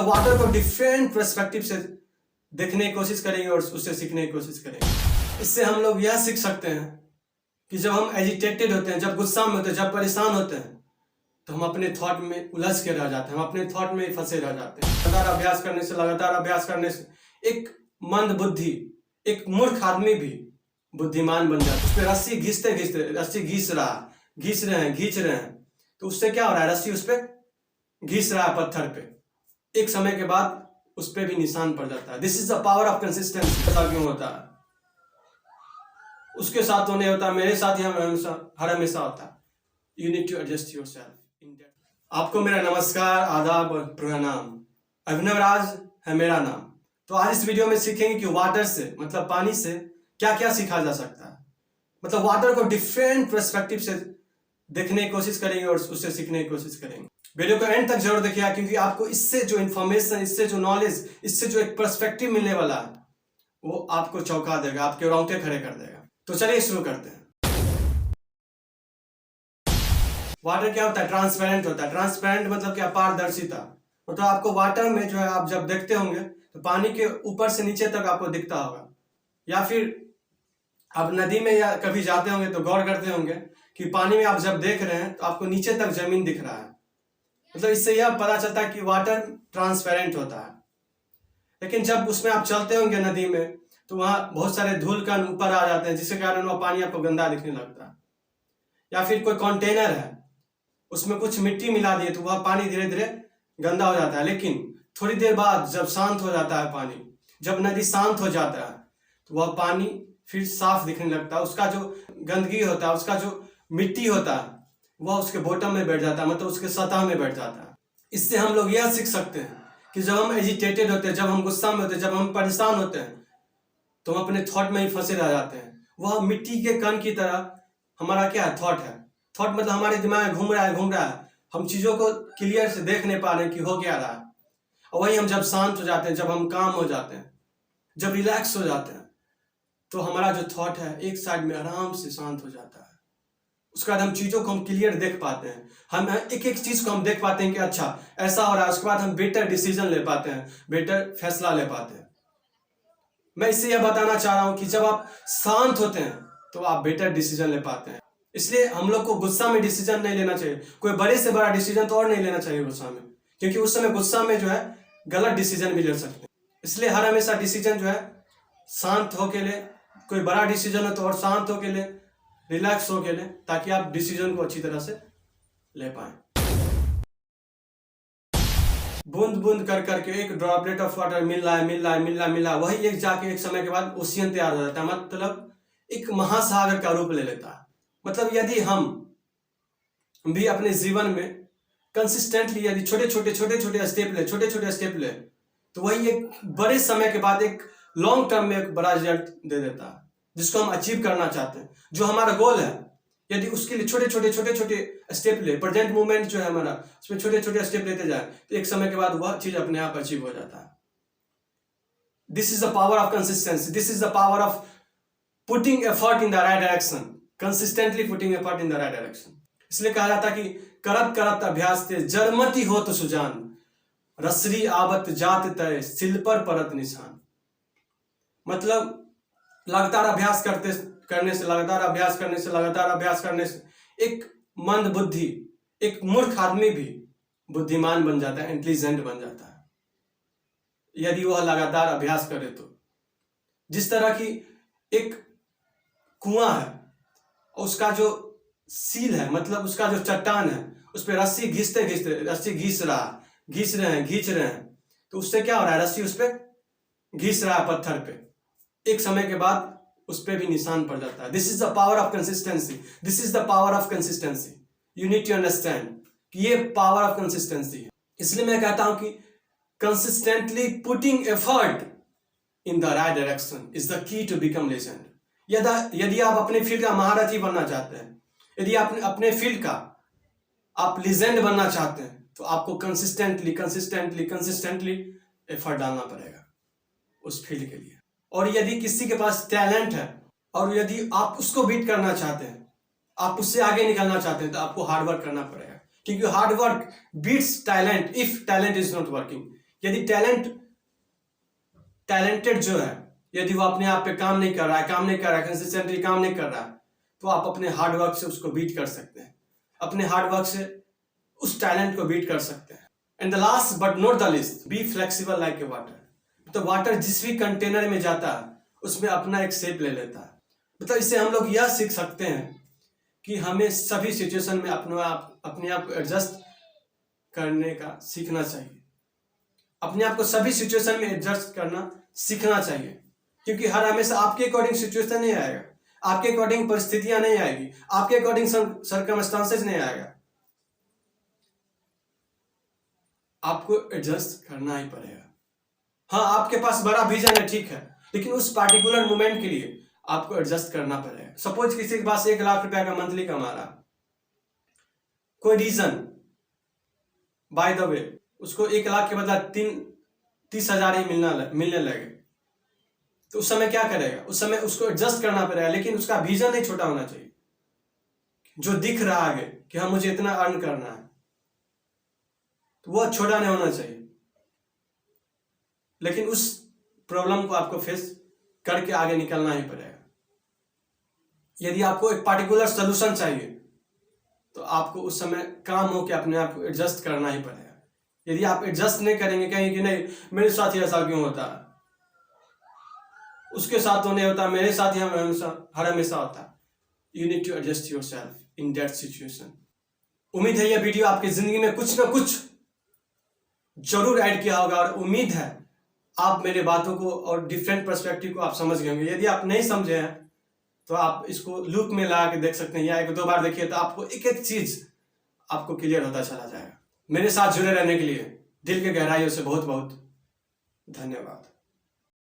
मतलब वाटर को different perspective से देखने की कोशिश करेंगे और उससे सीखने की कोशिश करेंगे। इससे हम लोग यह सीख सकते हैं कि जब हम एजिटेटेड होते हैं, जब गुस्सा में होते हैं, जब परेशान होते हैं, तो हम अपने थॉट में उलझ के रह जाते हैं, हम अपने थॉट में फंसे रह जाते हैं। लगातार अभ्यास करने से एक मंद बुद्धि, एक मूर्ख आदमी भी बुद्धिमान बन जाता है। उस पर रस्सी घिसते रस्सी घिस रहे हैं, तो उससे क्या हो रहा है, रस्सी उस पर घिस रहा है पत्थर पे, एक समय के बाद उस पर भी निशान पड़ जाता है। This is the power of consistency. ऐसा क्यों होता है? उसके साथ तो नहीं होता, मेरे साथ ही हर हमेशा होता है। You need to adjust yourself. आपको मेरा नमस्कार, आदाब, प्रणाम। अभिनव राज है मेरा नाम। तो आज इस वीडियो में सीखेंगे कि वाटर से, मतलब पानी से क्या क्या सीखा जा सकता है। मतलब वाटर को डिफरेंट पर्सपेक्टिव से देखने की कोशिश करेंगे और उससे सीखने की कोशिश करेंगे। वीडियो को एंड तक जरूर देखिएगा, क्योंकि आपको इससे जो इन्फॉर्मेशन, इससे जो नॉलेज, इससे जो एक पर्सपेक्टिव मिलने वाला है, वो आपको चौंका देगा, आपके रोंगटे खड़े कर देगा। तो चलिए शुरू करते हैं। वाटर क्या होता है? ट्रांसपेरेंट होता है। ट्रांसपेरेंट मतलब क्या? पारदर्शिता। मतलब आपको वाटर में जो है, आप जब देखते होंगे तो पानी के ऊपर से नीचे तक आपको दिखता होगा, या फिर आप नदी में या कभी जाते होंगे तो गौर करते होंगे कि पानी में आप जब देख रहे हैं तो आपको नीचे तक जमीन दिख रहा है। मतलब इससे यह पता चलता है कि वाटर ट्रांसपेरेंट होता है। लेकिन जब उसमें आप चलते होंगे नदी में, तो वहां बहुत सारे धूल कण ऊपर आ जाते हैं, जिसके कारण वह पानी आपको गंदा दिखने लगता है। या फिर कोई कंटेनर है, उसमें कुछ मिट्टी मिला दिए तो वह पानी धीरे धीरे गंदा हो जाता है। लेकिन थोड़ी देर बाद जब शांत हो जाता है पानी, जब नदी शांत हो जाता है, तो वह पानी फिर साफ दिखने लगता है। उसका जो गंदगी होता है, उसका जो मिट्टी होता है, वह उसके बॉटम में बैठ जाता है, मतलब उसके सतह में बैठ जाता है। इससे हम लोग यह सीख सकते हैं कि जब हम एजिटेटेड होते हैं, जब हम गुस्सा में होते हैं, जब हम परेशान होते हैं, तो हम अपने थॉट में ही फंसे रह जाते हैं। वह मिट्टी के कण की तरह हमारा क्या है? थॉट है। थॉट मतलब हमारे दिमाग में घूम रहा है। हम चीजों को क्लियर से देख नहीं पा रहे हैं कि हो क्या रहा है। और वही हम जब शांत हो जाते हैं, जब हम काम हो जाते हैं, जब रिलैक्स हो जाते हैं, तो हमारा जो थॉट है एक साइड में आराम से शांत हो जाता है। उसके बाद हम चीजों को हम क्लियर देख पाते हैं। हम एक एक चीज को हम देख पाते हैं कि अच्छा ऐसा हो रहा है। उसके बाद हम बेटर डिसीजन ले पाते हैं, बेटर फैसला ले पाते हैं। मैं इससे यह बताना चाह रहा हूं कि जब आप शांत होते हैं तो आप बेटर डिसीजन ले पाते हैं। इसलिए हम लोग को गुस्सा में डिसीजन नहीं लेना चाहिए। कोई बड़े से बड़ा डिसीजन तो और नहीं लेना चाहिए गुस्सा में, क्योंकि उस समय गुस्सा में जो है गलत डिसीजन भी ले सकते हैं। इसलिए हर हमेशा डिसीजन जो है शांत होके ले। कोई बड़ा डिसीजन हो तो और शांत होके ले, रिलैक्स होके ले, ताकि आप डिसीजन को अच्छी तरह से ले पाए। बूंद बूंद कर करके एक ड्रॉपलेट ऑफ वाटर मिल रहा है, वही एक जाके एक समय के बाद ओशियन तैयार हो जाता है, मतलब एक महासागर का रूप ले लेता है। मतलब यदि हम भी अपने जीवन में कंसिस्टेंटली यदि छोटे छोटे स्टेप ले, तो वही एक बड़े समय के बाद एक लॉन्ग टर्म में एक बड़ा रिजल्ट दे देता है, जिसको हम अचीव करना चाहते हैं, जो हमारा गोल है। यदि उसके लिए छोटे छोटे स्टेप ले, प्रेजेंट मूवमेंट जो है हमारा, उसमें छोटे छोटे स्टेप लेते जाए, तो एक समय के बाद वह चीज अपने आप अचीव हो जाता है। This is the power of consistency. This is the power of putting effort in the right direction, consistently putting effort in the right direction. इसलिए कहा जाता है कि करत करत अभ्यास ते जरमति हो तो सुजान, रसरी आवत जात तय सिल पर परत निशान। मतलब लगातार अभ्यास करने से एक मंद बुद्धि, एक मूर्ख आदमी भी बुद्धिमान बन जाता है, इंटेलिजेंट बन जाता है, यदि वह लगातार अभ्यास करे तो। जिस तरह की एक कुआं है, उसका जो सील है, मतलब उसका जो चट्टान है, उस पर रस्सी रस्सी घिस रहे हैं, तो उससे क्या हो रहा है? रस्सी उस पर घिस रहा है पत्थर पे, एक समय के बाद उस पर भी निशान पड़ जाता है। This is the power of consistency. This is the power of consistency. You need to understand कि ये पावर ऑफ कंसिस्टेंसी है। इसलिए मैं कहता हूं कि consistently putting effort in the right direction is the key to become legend. यदि आप अपने फील्ड का महारथी बनना चाहते हैं, यदि आप अपने फील्ड का आप लीजेंड बनना चाहते हैं, तो आपको कंसिस्टेंटली एफर्ट डालना पड़ेगा उस फील्ड के लिए। और यदि किसी के पास टैलेंट है और यदि आप उसको बीट करना चाहते हैं, आप उससे आगे निकलना चाहते हैं, तो आपको हार्ड वर्क करना पड़ेगा, क्योंकि hard work beats talent if talent is not working. यदि टैलेंटेड जो है, यदि वो अपने आप पे काम नहीं कर रहा है, कंसिस्टेंटली काम नहीं कर रहा है, तो आप अपने हार्ड वर्क से उसको बीट कर सकते हैं, अपने हार्ड वर्क से उस टैलेंट को बीट कर सकते हैं। And the last but not the least, be flexible like a water. तो वाटर जिस भी कंटेनर में जाता है उसमें अपना एक शेप ले लेता है। मतलब इससे हम लोग यह सीख सकते हैं कि हमें सभी सिचुएशन में अपने आप को एडजस्ट करने का सीखना चाहिए, अपने आप को सभी सिचुएशन में एडजस्ट करना सीखना चाहिए, क्योंकि हर हमेशा आपके अकॉर्डिंग सिचुएशन नहीं आएगा, आपके अकॉर्डिंग परिस्थितियां नहीं आएगी, आपके अकॉर्डिंग सर्कमस्टांसेस नहीं आएगा, आपको एडजस्ट करना ही पड़ेगा। हाँ, आपके पास बड़ा विजन है, ठीक है, लेकिन उस पार्टिकुलर मोमेंट के लिए आपको एडजस्ट करना पड़ेगा। सपोज किसी के पास 1 लाख रुपया का मंथली कमा रहा, कोई रीजन बाय द वे उसको 1 लाख के बदला 30,000 ही मिलने लगे, तो उस समय क्या करेगा? उस समय उसको एडजस्ट करना पड़ेगा, लेकिन उसका विजन नहीं छोटा होना चाहिए। जो दिख रहा आगे कि हाँ मुझे इतना अर्न करना है, तो वो छोटा नहीं होना चाहिए, लेकिन उस प्रॉब्लम को आपको फेस करके आगे निकलना ही पड़ेगा। यदि आपको एक पार्टिकुलर सोल्यूशन चाहिए तो आपको उस समय काम हो के अपने आप को एडजस्ट करना ही पड़ेगा। यदि आप एडजस्ट नहीं करेंगे, कहेंगे कि नहीं मेरे साथ ही ऐसा क्यों होता है, उसके साथ तो नहीं होता, मेरे साथ ही हर हमेशा होता है। You need to adjust yourself in that situation. उम्मीद है यह वीडियो आपकी जिंदगी में कुछ ना कुछ जरूर ऐड किया होगा, और उम्मीद है आप मेरे बातों को और डिफरेंट पर्सपेक्टिव को आप समझ गए होंगे। यदि आप नहीं समझे हैं तो आप इसको लूप में लगा के देख सकते हैं, या 1-2 बार देखिए तो आपको एक एक चीज आपको क्लियर होता चला जाएगा। मेरे साथ जुड़े रहने के लिए दिल के गहराइयों से बहुत बहुत धन्यवाद।